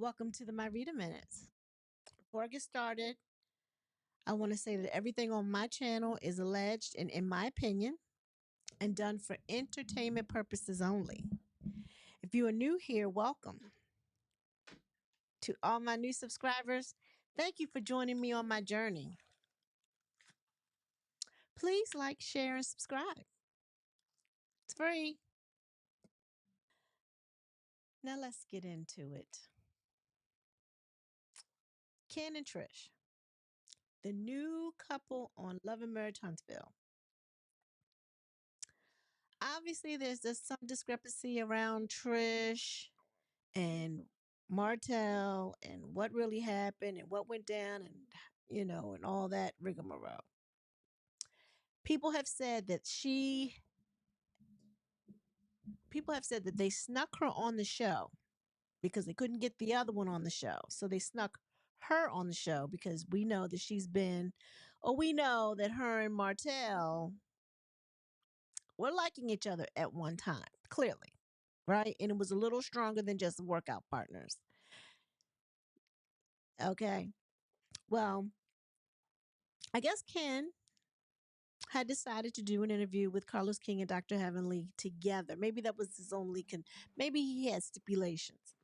Welcome to the My Reader Minutes. Before I get started, I want to say that everything on my channel is alleged and, in my opinion, and done for entertainment purposes only. If you are new here, welcome. To all my new subscribers, thank you for joining me on my journey. Please like, share, and subscribe. It's free. Now let's get into it. Ken and Trish, the new couple on Love and Marriage Huntsville. Obviously, there's just some discrepancy around Trish and Martell and what really happened and what went down and all that rigmarole. People have said that people have said that they snuck her on the show because they couldn't get the other one on the show. So they snuck her on the show because we know that we know that her and Martell were liking each other at one time, clearly, right? And it was a little stronger than just workout partners. Okay. Well, I guess Ken had decided to do an interview with Carlos King and Dr. Heavenly together. Maybe that was his only maybe he had stipulations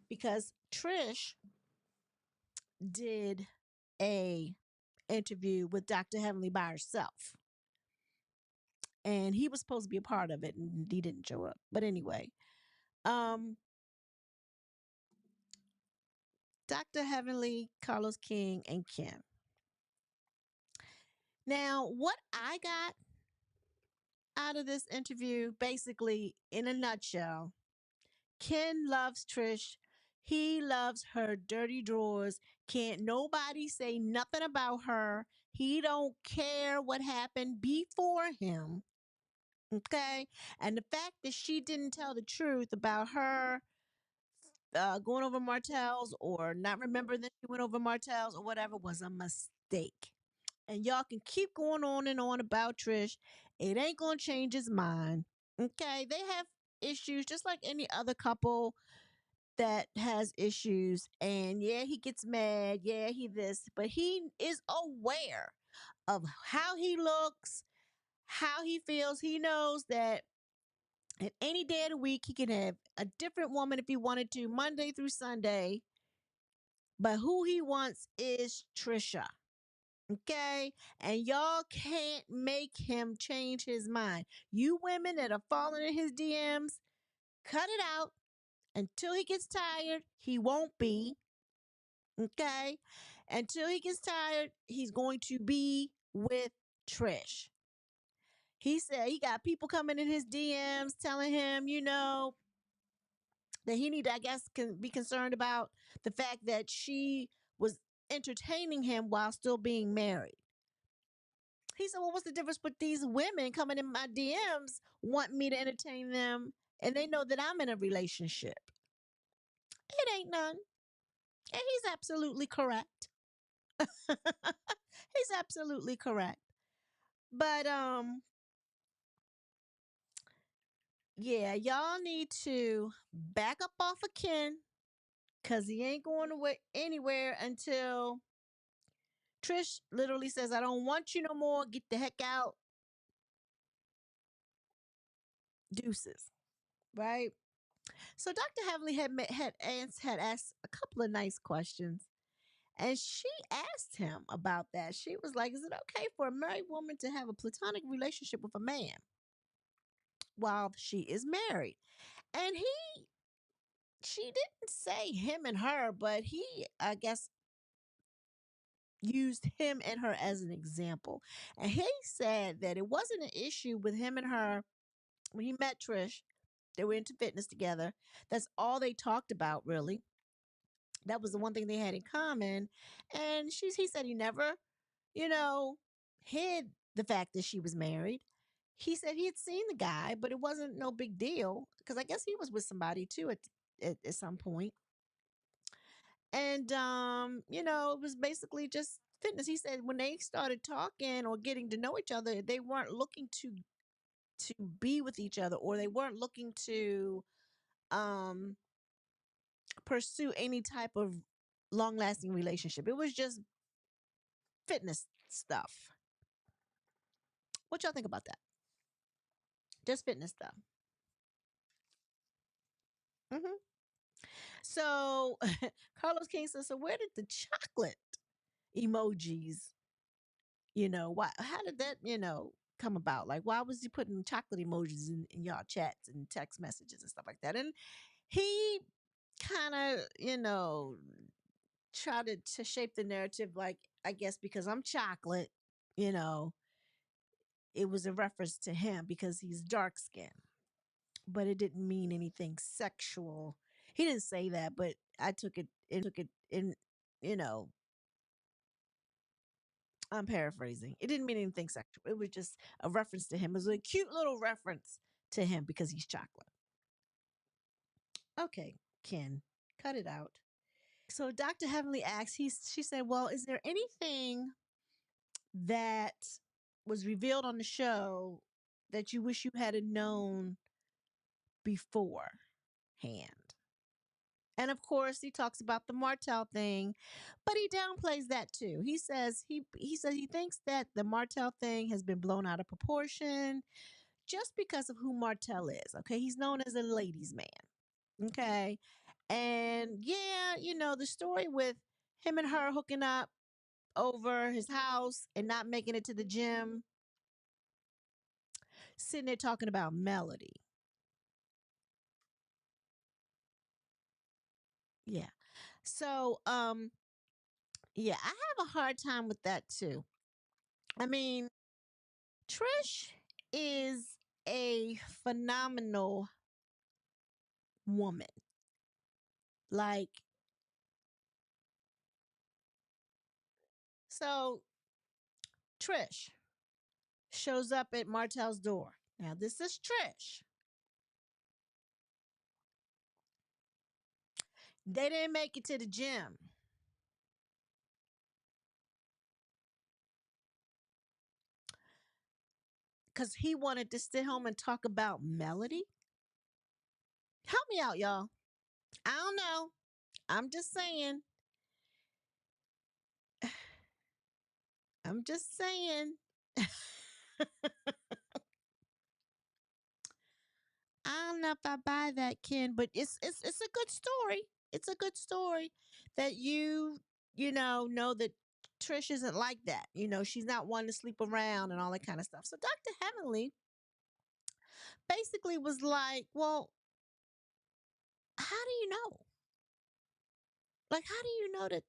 because Trish did a interview with Dr. Heavenly by herself. And he was supposed to be a part of it and he didn't show up. But anyway, um Dr. Heavenly, Carlos King, and Kim. Now, what I got out of this interview, basically in a nutshell, Ken loves Trish. He loves her dirty drawers. Can't nobody say nothing about her. He don't care what happened before him. Okay. And the fact that she didn't tell the truth about her going over Martell's or not remembering that she went over Martell's or whatever was a mistake. And y'all can keep going on and on about Trish. It ain't gonna change his mind. Okay. They have issues just like any other couple that has issues. And yeah, he gets mad. Yeah, he this, but he is aware of how he looks, how he feels. He knows that at any day of the week, he can have a different woman if he wanted to, Monday through Sunday. But who he wants is Trisha. Okay. And y'all can't make him change his mind. You women that are falling in his DMs, cut it out until he gets tired. He won't be. Okay. Until he gets tired, he's going to be with Trish. He said he got people coming in his DMs telling him, that he need to, I guess, can be concerned about the fact that she was entertaining him while still being married. He said, well, what's the difference with these women coming in my DMs, want me to entertain them, and they know that I'm in a relationship? It ain't none. And he's absolutely correct. He's absolutely correct. But yeah, y'all need to back up off of Ken because he ain't going away anywhere until Trish literally says, I don't want you no more. Get the heck out. Deuces. Right? So Dr. Heavenly had asked a couple of nice questions. And she asked him about that. She was like, is it okay for a married woman to have a platonic relationship with a man while she is married? And she didn't say him and her, but he, I guess, used him and her as an example. And he said that it wasn't an issue with him and her when he met Trish. They were into fitness together. That's all they talked about, really. That was the one thing they had in common. And he said he never, you know, hid the fact that she was married. He said he had seen the guy, but it wasn't no big deal because I guess he was with somebody too at some point. And it was basically just fitness. He said when they started talking or getting to know each other, they weren't looking to be with each other, or they weren't looking to um pursue any type of long lasting relationship. It was just fitness stuff. What y'all think about that? Just fitness stuff. Hmm. So Carlos King says, so where did the chocolate emojis, why, how did that, come about? Like, why was he putting chocolate emojis in y'all chats and text messages and stuff like that? And he kind of, tried to shape the narrative, like, I guess because I'm chocolate, you know, it was a reference to him because he's dark skinned, but it didn't mean anything sexual. He didn't say that, but I took it in, you know, I'm paraphrasing. It didn't mean anything sexual. It was just a reference to him. It was a cute little reference to him because he's chocolate. Okay, Ken, cut it out. So Dr. Heavenly asked, she said, well, is there anything that was revealed on the show that you wish you had known beforehand? And of course, he talks about the Martell thing, but he downplays that too. He says he thinks that the Martell thing has been blown out of proportion just because of who Martell is. Okay, he's known as a ladies' man. Okay, and yeah, the story with him and her hooking up over his house and not making it to the gym, sitting there talking about Melody. Yeah. So, yeah, I have a hard time with that too. I mean, Trish is a phenomenal woman. Like, so Trish shows up at Martell's door. Now, this is Trish. They didn't make it to the gym because he wanted to stay home and talk about Melody. Help me out, y'all. I don't know. I'm just saying. I'm just saying. I don't know if I buy that, Ken, but it's a good story. It's a good story that you know that Trish isn't like that. She's not one to sleep around and all that kind of stuff. So Dr. Heavenly basically was like, well, how do you know? Like, how do you know that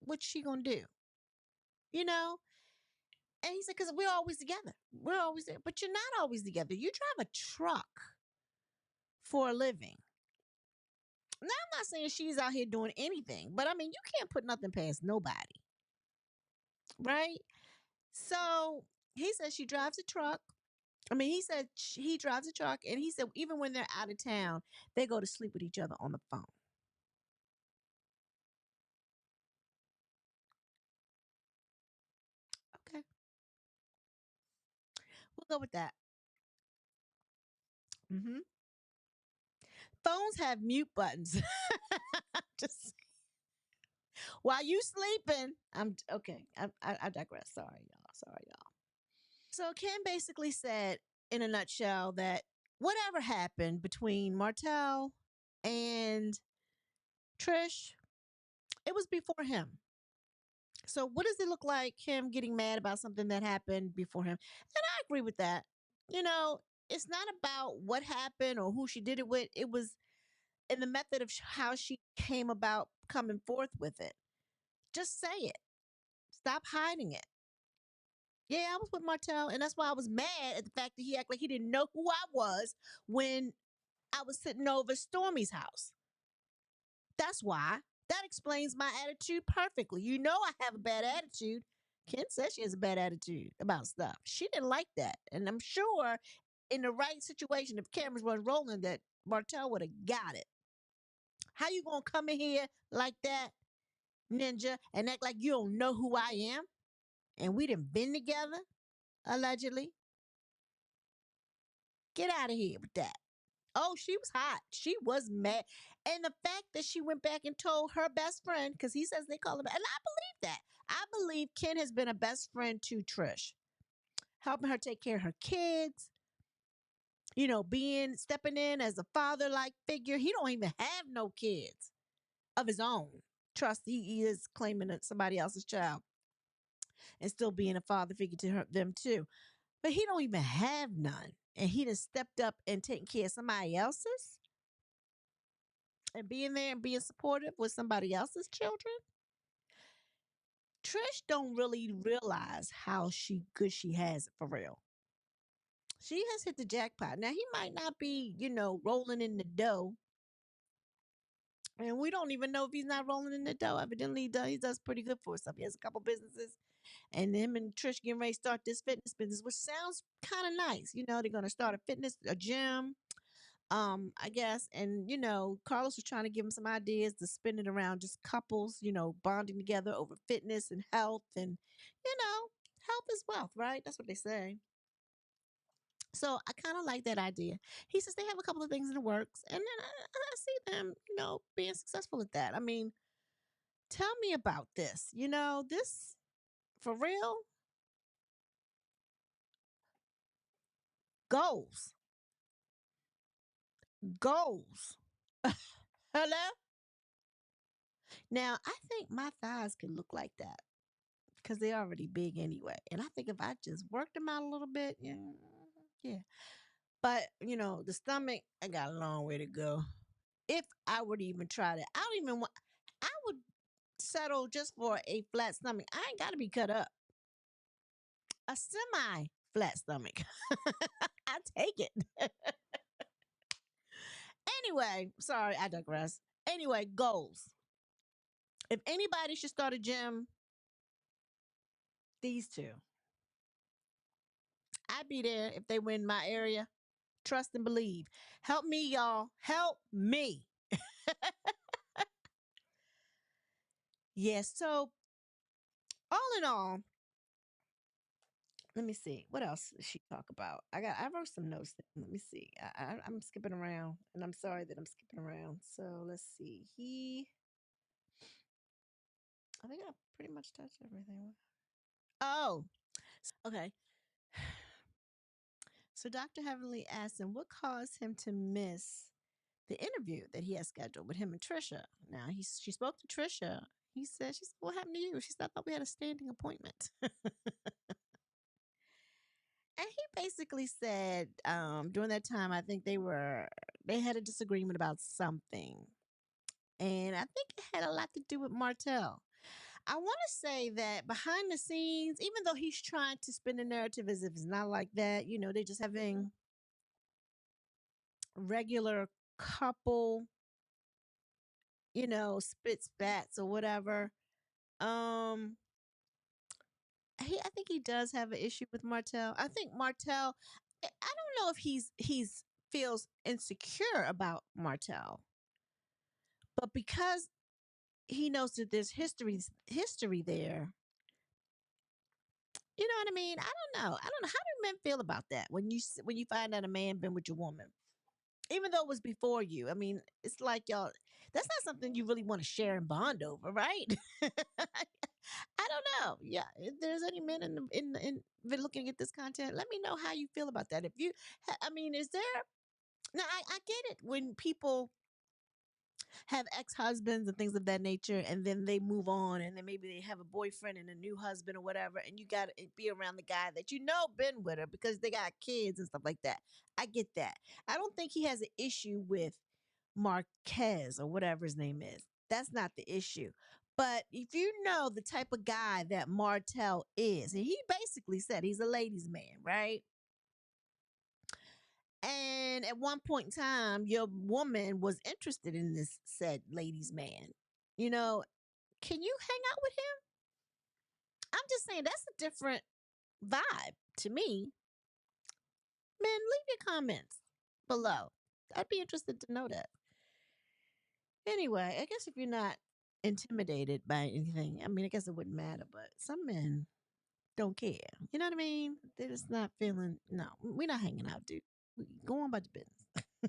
what she gonna do? You know? And he said, because we're always together. We're always there, but you're not always together. You drive a truck for a living. Now, I'm not saying she's out here doing anything, but I mean, you can't put nothing past nobody, right? So he said she drives a truck. I mean, he said he drives a truck, and he said even when they're out of town, they go to sleep with each other on the phone. Okay, we'll go with that. Hmm. Phones have mute buttons. Just while you sleeping, I'm okay. I digress. Sorry, y'all. Sorry, y'all. So Ken basically said, in a nutshell, that whatever happened between Martell and Trish, it was before him. So what does it look like him getting mad about something that happened before him? And I agree with that. You know, it's not about what happened or who she did it with. It was in the method of how she came about coming forth with it. Just say it. Stop hiding it. Yeah, I was with Martell, and that's why I was mad at the fact that he acted like he didn't know who I was when I was sitting over Stormy's house. That's why. That explains my attitude perfectly. I have a bad attitude. Ken says she has a bad attitude about stuff. She didn't like that. And I'm sure in the right situation, if cameras were rolling, that Martell would have got it. How you gonna come in here like that, ninja, and act like you don't know who I am? And we done been together, allegedly. Get out of here with that. Oh, she was hot. She was mad. And the fact that she went back and told her best friend, because he says they call him, and I believe that. I believe Ken has been a best friend to Trish, helping her take care of her kids, being stepping in as a father like figure. He don't even have no kids of his own. Trust he is claiming that somebody else's child and still being a father figure to them too. But he don't even have none. And he just stepped up and taking care of somebody else's and being there and being supportive with somebody else's children. Trish don't really realize how she good she has it for real. She has hit the jackpot. Now he might not be, rolling in the dough. And we don't even know if he's not rolling in the dough. Evidently, he does pretty good for himself. He has a couple businesses, and him and Trish getting ready to start this fitness business, which sounds kind of nice. They're going to start a gym, I guess. And Carlos was trying to give him some ideas to spin it around just couples, bonding together over fitness and health, and you know, health is wealth, right? That's what they say. So I kind of like that idea. He says they have a couple of things in the works, and then I see them, being successful at that. I mean, tell me about this. This for real goals, goals. Hello. Now I think my thighs can look like that because they're already big anyway, and I think if I just worked them out a little bit, yeah, yeah. But the stomach, I got a long way to go. If I would even try that, I don't even want. I would settle just for a flat stomach. I ain't got to be cut up. A semi flat stomach. I take it. Anyway, sorry, I digress. Anyway, goals. If anybody should start a gym, these two. I'd be there if they were in my area. Trust and believe. Help me, y'all. Help me. Yes. So, all in all, let me see. What else did she talk about? I wrote some notes. Let me see. I'm skipping around, and I'm sorry that I'm skipping around. So let's see. I think I pretty much touched everything. Oh, okay. So Dr. Heavenly asked him what caused him to miss the interview that he had scheduled with him and Trisha. Now she spoke to Trisha. She said, "What happened to you?" She said, "I thought we had a standing appointment." And he basically said, during that time, I think they had a disagreement about something. And I think it had a lot to do with Martell. I want to say that behind the scenes, even though he's trying to spin the narrative as if it's not like that, they're just having regular couple, spit spats or whatever. Um, I think he does have an issue with Martell. I think Martell. I don't know if he's feels insecure about Martell, but because he knows that there's history there. You know what I mean? I don't know. I don't know. How do men feel about that when when you find out a man been with your woman, even though it was before you? I mean, it's like y'all. That's not something you really want to share and bond over, right? I don't know. Yeah, if there's any men in been looking at this content, let me know how you feel about that. If you, I mean, is there? Now I get it when people have ex-husbands and things of that nature, and then they move on, and then maybe they have a boyfriend and a new husband or whatever, and you got to be around the guy that been with her because they got kids and stuff like that. I get that. I don't think he has an issue with Marquez or whatever his name is. That's not the issue. But if you know the type of guy that Martell is, and he basically said he's a ladies' man, right? And at one point in time, your woman was interested in this said ladies' man. You know, can you hang out with him? I'm just saying that's a different vibe to me. Man, leave your comments below. I'd be interested to know that. Anyway, I guess if you're not intimidated by anything, I mean, I guess it wouldn't matter, but some men don't care. You know what I mean? They're just not feeling, no, we're not hanging out, dude. Go on about your business.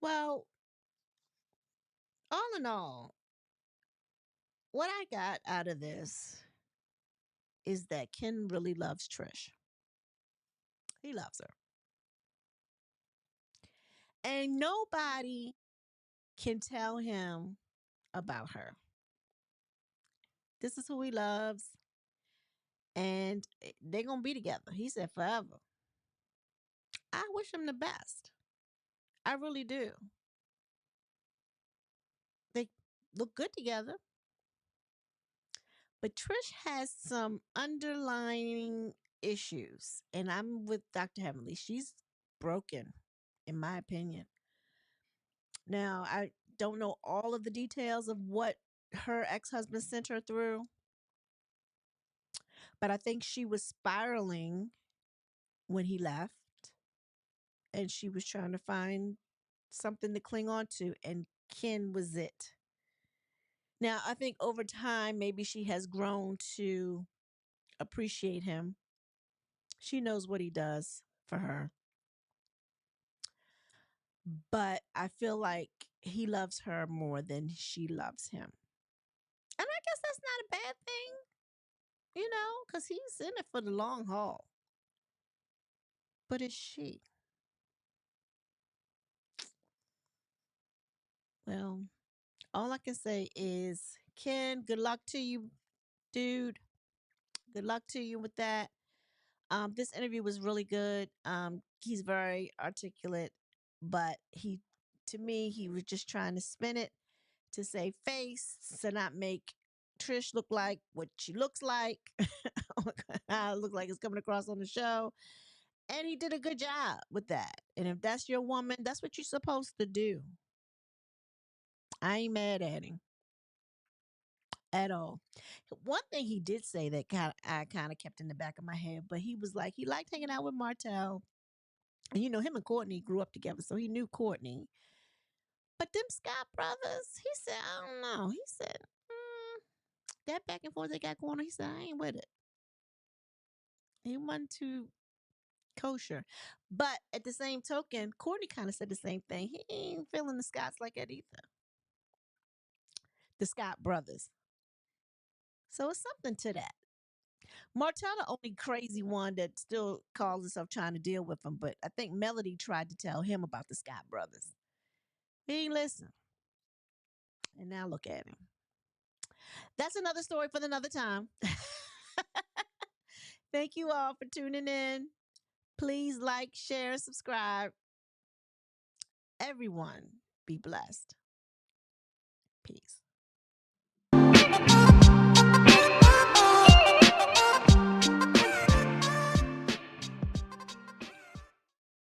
Well, all in all, what I got out of this is that Ken really loves Trish. He loves her. And nobody can tell him about her. This is who he loves, and they're going to be together. He said forever. I wish him the best. I really do. They look good together. But Trish has some underlying issues, and I'm with Dr. Heavenly. She's broken, in my opinion. Now, I don't know all of the details of what her ex husband sent her through, but I think she was spiraling when he left, and she was trying to find something to cling on to, and Ken was it. Now, I think over time, maybe she has grown to appreciate him. She knows what he does for her. But I feel like he loves her more than she loves him. And I guess that's not a bad thing, because he's in it for the long haul. But is she? Well, all I can say is, Ken, good luck to you, dude. Good luck to you with that. This interview was really good. He's very articulate, but to me, he was just trying to spin it to save face, to not make Trish look like what she looks like. How it look like it's coming across on the show. And he did a good job with that. And if that's your woman, that's what you're supposed to do. I ain't mad at him at all. One thing he did say that I kind of kept in the back of my head, but he was like he liked hanging out with Martell. And him and Courtney grew up together, so he knew Courtney. But them Scott brothers, he said, I don't know. He said, that back and forth they got going on, he said, I ain't with it. He wasn't too kosher. But at the same token, Courtney kind of said the same thing. He ain't feeling the Scotts like that either. The Scott brothers. So it's something to that. Martell, the only crazy one that still calls herself trying to deal with him, but I think Melody tried to tell him about the Scott brothers. He ain't listen. And now look at him. That's another story for another time. Thank you all for tuning in. Please like, share, subscribe. Everyone be blessed. Peace.